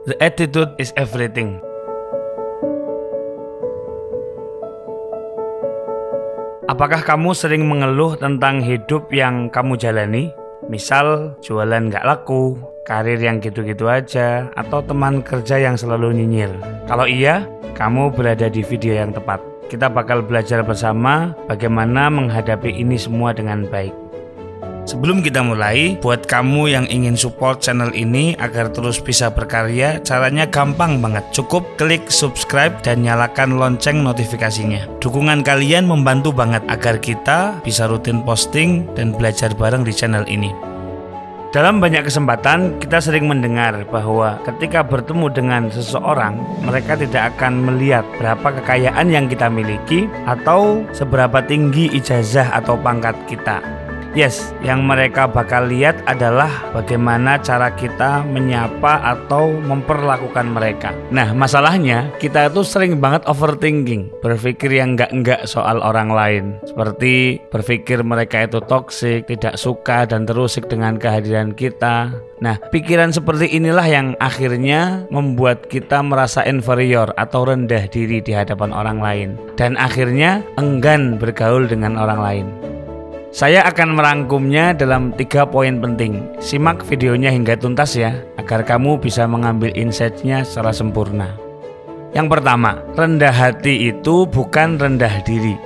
The attitude is everything. Apakah kamu sering mengeluh tentang hidup yang kamu jalani? Misal, jualan nggak laku, karir yang gitu-gitu aja, atau teman kerja yang selalu nyinyir. Kalau iya, kamu berada di video yang tepat. Kita bakal belajar bersama bagaimana menghadapi ini semua dengan baik. Sebelum kita mulai, buat kamu yang ingin support channel ini agar terus bisa berkarya, caranya gampang banget. Cukup klik subscribe dan nyalakan lonceng notifikasinya. Dukungan kalian membantu banget agar kita bisa rutin posting dan belajar bareng di channel ini. Dalam banyak kesempatan, kita sering mendengar bahwa ketika bertemu dengan seseorang, mereka tidak akan melihat berapa kekayaan yang kita miliki atau seberapa tinggi ijazah atau pangkat kita. Yes, yang mereka bakal lihat adalah bagaimana cara kita menyapa atau memperlakukan mereka. Nah, masalahnya kita itu sering banget overthinking, berpikir yang enggak soal orang lain. Seperti berpikir mereka itu toksik, tidak suka dan terusik dengan kehadiran kita. Nah, pikiran seperti inilah yang akhirnya membuat kita merasa inferior atau rendah diri di hadapan orang lain. Dan akhirnya enggan bergaul dengan orang lain. Saya akan merangkumnya dalam 3 poin penting. Simak videonya hingga tuntas ya, agar kamu bisa mengambil insight-nya secara sempurna. Yang pertama, rendah hati itu bukan rendah diri.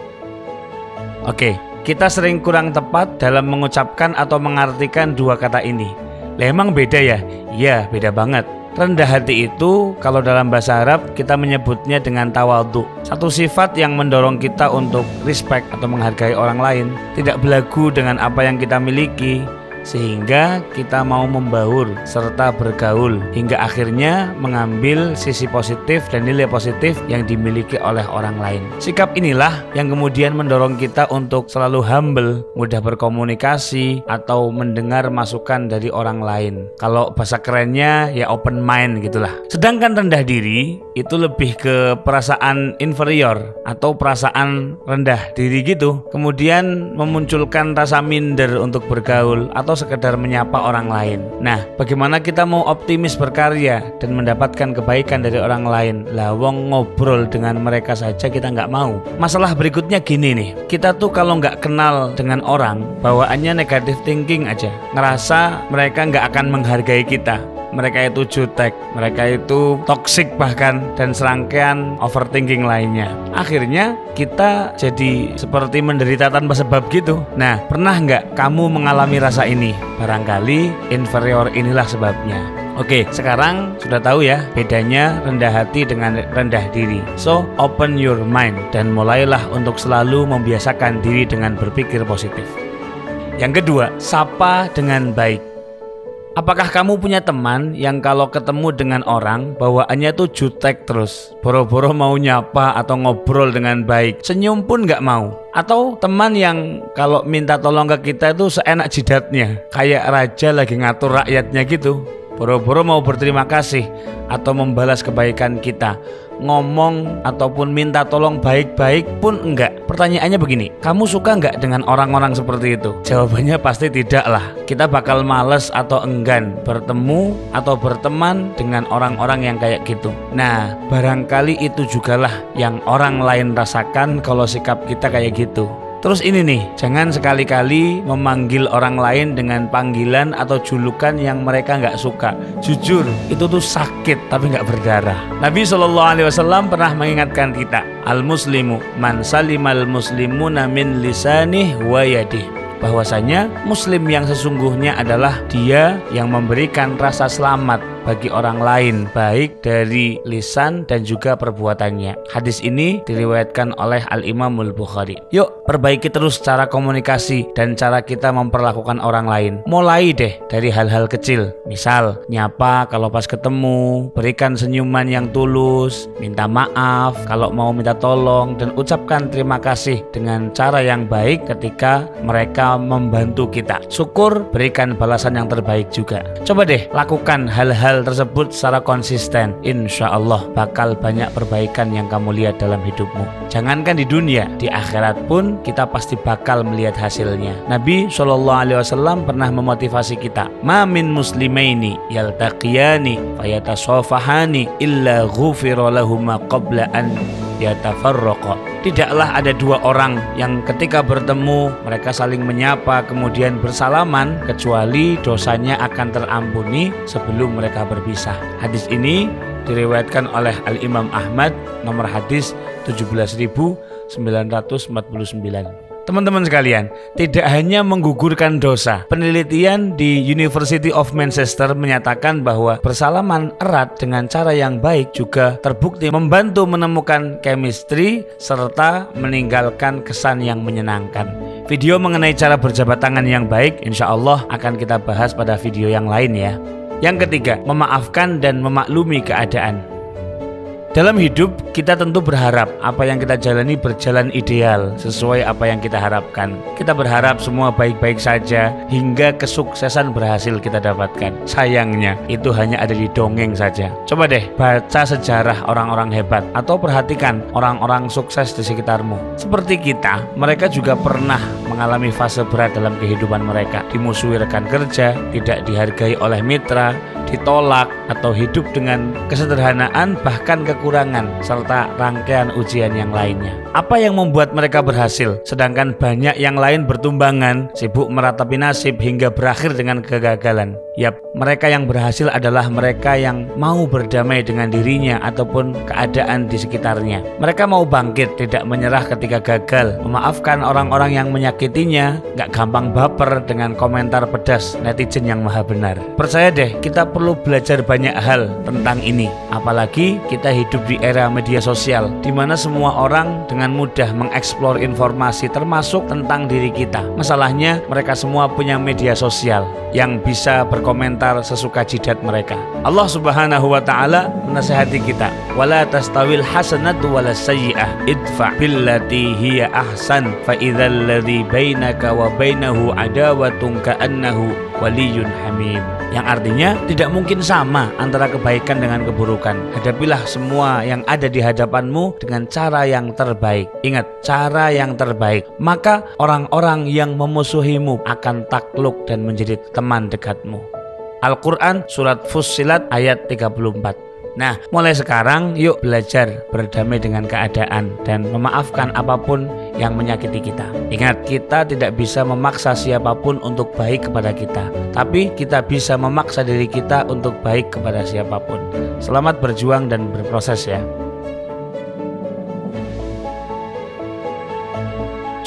Oke, kita sering kurang tepat dalam mengucapkan atau mengartikan dua kata ini. Lah emang beda ya? Iya, beda banget. Rendah hati itu kalau dalam bahasa Arab kita menyebutnya dengan tawadhu. Satu sifat yang mendorong kita untuk respect atau menghargai orang lain, tidak belagu dengan apa yang kita miliki, sehingga kita mau membaur serta bergaul hingga akhirnya mengambil sisi positif dan nilai positif yang dimiliki oleh orang lain. Sikap inilah yang kemudian mendorong kita untuk selalu humble, mudah berkomunikasi atau mendengar masukan dari orang lain. Kalau bahasa kerennya ya open mind gitulah. Sedangkan rendah diri itu lebih ke perasaan inferior atau perasaan rendah diri gitu. Kemudian memunculkan rasa minder untuk bergaul atau sekedar menyapa orang lain. Nah, bagaimana kita mau optimis berkarya dan mendapatkan kebaikan dari orang lain? Lah wong ngobrol dengan mereka saja kita nggak mau. Masalah berikutnya gini nih, kita tuh kalau nggak kenal dengan orang, bawaannya negatif thinking aja, ngerasa mereka nggak akan menghargai kita. Mereka itu jutek, mereka itu toksik bahkan, dan serangkaian overthinking lainnya. Akhirnya kita jadi seperti menderita tanpa sebab gitu. Nah, pernah nggak kamu mengalami rasa ini? Barangkali inferior inilah sebabnya. Oke, sekarang sudah tahu ya bedanya rendah hati dengan rendah diri. So, open your mind dan mulailah untuk selalu membiasakan diri dengan berpikir positif. Yang kedua, sapa dengan baik. Apakah kamu punya teman yang kalau ketemu dengan orang bawaannya tuh jutek terus, boro-boro mau nyapa atau ngobrol dengan baik, senyum pun gak mau? Atau teman yang kalau minta tolong ke kita itu seenak jidatnya, kayak raja lagi ngatur rakyatnya gitu, boro-boro mau berterima kasih atau membalas kebaikan kita, ngomong ataupun minta tolong baik-baik pun enggak. Pertanyaannya begini, kamu suka enggak dengan orang-orang seperti itu? Jawabannya pasti tidak lah. Kita bakal males atau enggan bertemu atau berteman dengan orang-orang yang kayak gitu. Nah, barangkali itu jugalah yang orang lain rasakan kalau sikap kita kayak gitu. Terus ini nih, jangan sekali-kali memanggil orang lain dengan panggilan atau julukan yang mereka nggak suka. Jujur, itu tuh sakit tapi nggak berdarah. Nabi SAW pernah mengingatkan kita, al-muslimu man salimal muslimuna min lisanih wa yadih. Bahwasanya muslim yang sesungguhnya adalah dia yang memberikan rasa selamat bagi orang lain, baik dari lisan dan juga perbuatannya. Hadis ini diriwayatkan oleh Al-Imamul Bukhari. Yuk, perbaiki terus cara komunikasi dan cara kita memperlakukan orang lain. Mulai deh dari hal-hal kecil. Misal, nyapa kalau pas ketemu, berikan senyuman yang tulus, minta maaf kalau mau minta tolong, dan ucapkan terima kasih dengan cara yang baik ketika mereka membantu kita. Syukur, berikan balasan yang terbaik juga. Coba deh lakukan hal-hal hal tersebut secara konsisten, insya Allah bakal banyak perbaikan yang kamu lihat dalam hidupmu. Jangankan di dunia, di akhirat pun kita pasti bakal melihat hasilnya. Nabi SAW pernah memotivasi kita, ma min muslimaini yaltaqiyani fayatasofahani illa ghufira lahuma qabla an yatafarraqa. Tidaklah ada dua orang yang ketika bertemu mereka saling menyapa kemudian bersalaman kecuali dosanya akan terampuni sebelum mereka berpisah. Hadis ini diriwayatkan oleh Al-Imam Ahmad, nomor hadis 17.949. Teman-teman sekalian, tidak hanya menggugurkan dosa. Penelitian di University of Manchester menyatakan bahwa bersalaman erat dengan cara yang baik juga terbukti membantu menemukan chemistry serta meninggalkan kesan yang menyenangkan. Video mengenai cara berjabat tangan yang baik insya Allah akan kita bahas pada video yang lain ya. Yang ketiga, memaafkan dan memaklumi keadaan. Dalam hidup kita tentu berharap apa yang kita jalani berjalan ideal sesuai apa yang kita harapkan. Kita berharap semua baik-baik saja hingga kesuksesan berhasil kita dapatkan. Sayangnya itu hanya ada di dongeng saja. Coba deh baca sejarah orang-orang hebat atau perhatikan orang-orang sukses di sekitarmu. Seperti kita, mereka juga pernah mengalami fase berat dalam kehidupan mereka. Dimusuhi rekan kerja, tidak dihargai oleh mitra, ditolak, atau hidup dengan kesederhanaan bahkan kekurangan serta rangkaian ujian yang lainnya. Apa yang membuat mereka berhasil sedangkan banyak yang lain bertumbangan, sibuk meratapi nasib hingga berakhir dengan kegagalan? Yap, mereka yang berhasil adalah mereka yang mau berdamai dengan dirinya ataupun keadaan di sekitarnya. Mereka mau bangkit, tidak menyerah ketika gagal, memaafkan orang-orang yang menyakitinya, gak gampang baper dengan komentar pedas netizen yang maha benar. Percaya deh, kita perlu belajar banyak hal tentang ini. Apalagi kita hidup di era media sosial, di mana semua orang dengan mudah mengeksplor informasi termasuk tentang diri kita. Masalahnya mereka semua punya media sosial yang bisa berkomentar sesuka jidat mereka. Allah Subhanahu wa taala menasihati kita, wala tastawil hasanatu walas sayyi'ah idfa billati hiya ahsan fa idzal ladzi bainaka wa bainahu adawatun ka'annahu waliyyun hamim. Yang artinya tidak mungkin sama antara kebaikan dengan keburukan. Hadapilah semua yang ada di hadapanmu dengan cara yang terbaik. Ingat, cara yang terbaik. Maka orang-orang yang memusuhimu akan takluk dan menjadi teman dekatmu. Al-Quran Surat Fussilat ayat 34. Nah, mulai sekarang yuk belajar berdamai dengan keadaan dan memaafkan apapun yang menyakiti kita. Ingat, kita tidak bisa memaksa siapapun untuk baik kepada kita, tapi kita bisa memaksa diri kita untuk baik kepada siapapun. Selamat berjuang dan berproses ya.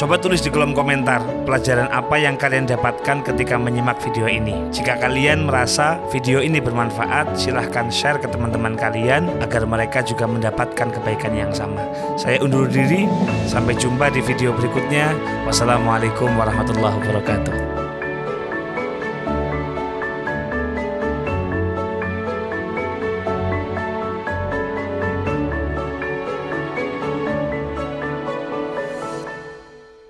Coba tulis di kolom komentar pelajaran apa yang kalian dapatkan ketika menyimak video ini. Jika kalian merasa video ini bermanfaat, silahkan share ke teman-teman kalian agar mereka juga mendapatkan kebaikan yang sama. Saya undur diri, sampai jumpa di video berikutnya. Wassalamualaikum warahmatullahi wabarakatuh.